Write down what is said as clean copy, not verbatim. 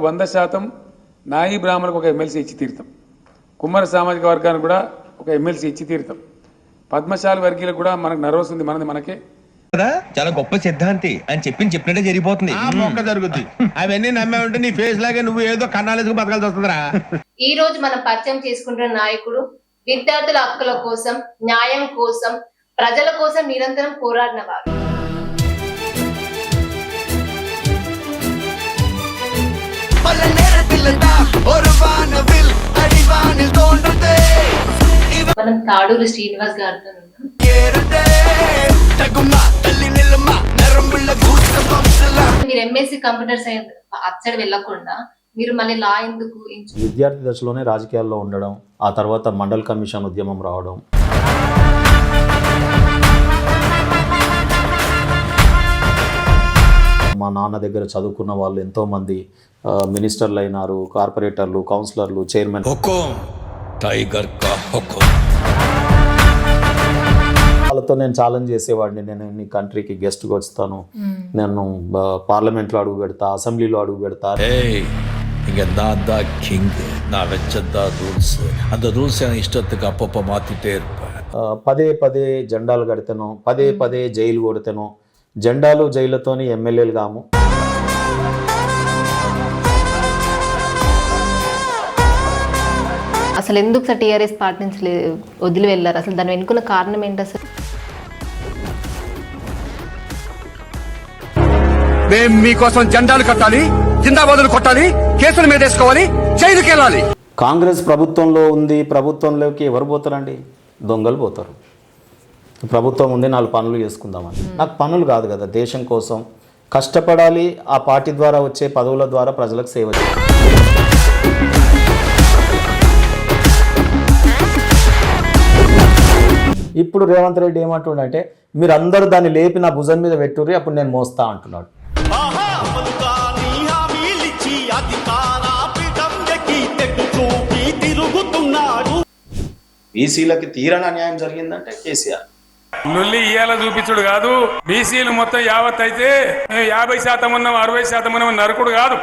100% నాయి బ్రాహ్మణులకు ఒక ఎమ్మెల్సీ ఇచ్చి తీరుతాం. కుమ్మర సామాజిక వర్గానికి కూడా ఒక ఎమ్మెల్సీ ఇచ్చి తీరుతాం. పద్మశాలి వర్గీయులకు కూడా మనకు నర్వస్ ఉంది, మనకే చాలా గొప్ప సిద్ధాంతి అని చెప్పినట్టే జరిగిపోతుంది. జరుగుతుంది అవన్నీ నమ్మే ఉంటే నీ ఫేస్ లాగే నువ్వు ఏదో కన్నాలేసుకు బతకాల్సి వస్తుందిరా. ఈ రోజు మనం పరిచయం చేసుకుంటున్న నాయకుడు విద్యార్థుల హక్కుల కోసం, న్యాయం కోసం, ప్రజల కోసం నిరంతరం పోరాడిన వారు. మనం తాడూరు శ్రీనివాస్ గారితో ఉన్నాం. మీరు ఎంఎస్సి కంప్యూటర్ సైన్స్ అచ్చడి వెళ్ళకుండా మీరు మళ్ళీ లా ఎందుకు? విద్యార్థి దశలోనే రాజకీయాల్లో ఉండడం, ఆ తర్వాత మండల్ కమిషన్ ఉద్యమం రావడం, మా నాన్న దగ్గర చదువుకున్న వాళ్ళు ఎంతోమంది మినిస్టర్లు అయినారు, కార్పొరేటర్లు, కౌన్సిలర్లు, చైర్మన్. వాళ్ళతో నేను ఛాలెంజ్ చేసేవాడిని, నేను నీ కంట్రీకి గెస్ట్గా వస్తాను, నేను పార్లమెంట్లో అడుగు పెడతా, అసెంబ్లీలో అడుగు పెడతా. இங்கே நான் தான் கிங்கு, நான் வச்சதான் ரூல்ஸ். அந்த ரூல்ஸ் எனக்கு இஷ்டத்துக்கு அப்பப்போ மாற்றிட்டே இருப்பேன். పదే జెండాలు కడితేనో, పదే జైలు కొడితేనో, జెండాలు జైలుతోని ఎమ్మెల్యేలు కాము. అసలు ఎందుకు సార్ టీఆర్ఎస్ పార్టీ నుంచి వదిలి వెళ్ళారు? అసలు దాని వెనుకున్న కారణం ఏంటి? అసలు మేము మీకోసం జెండాలు కట్టాలి, జిందాబాదులు కొట్టాలి, కేసుల మీద వేసుకోవాలి, జైలుకి వెళ్ళాలి. కాంగ్రెస్ ప్రభుత్వంలో ఉంది, ప్రభుత్వంలోకి ఎవరు పోతారండి? దొంగలు పోతారు. ప్రభుత్వం ఉంది, 4 పనులు చేసుకుందామని. నాకు పనులు కాదు కదా, దేశం కోసం కష్టపడాలి, ఆ పార్టీ ద్వారా వచ్చే పదవుల ద్వారా ప్రజలకు సేవ చేయాలి. ఇప్పుడు రేవంత్ రెడ్డి ఏమంటుండంటే, మీరు అందరూ దాన్ని లేపి నా భుజం మీద పెట్టుర్రి, అప్పుడు నేను మోస్తా అంటున్నాడు. బీసీలకి తీరని అన్యాయం జరిగిందంటే కేసీఆర్. నుల్లి ఇయ్యాల చూపించుడు కాదు, బీసీలు మొత్తం యావత్ అయితే 50% ఉన్నాం, 60% ఉన్నాం నరకుడు కాదు.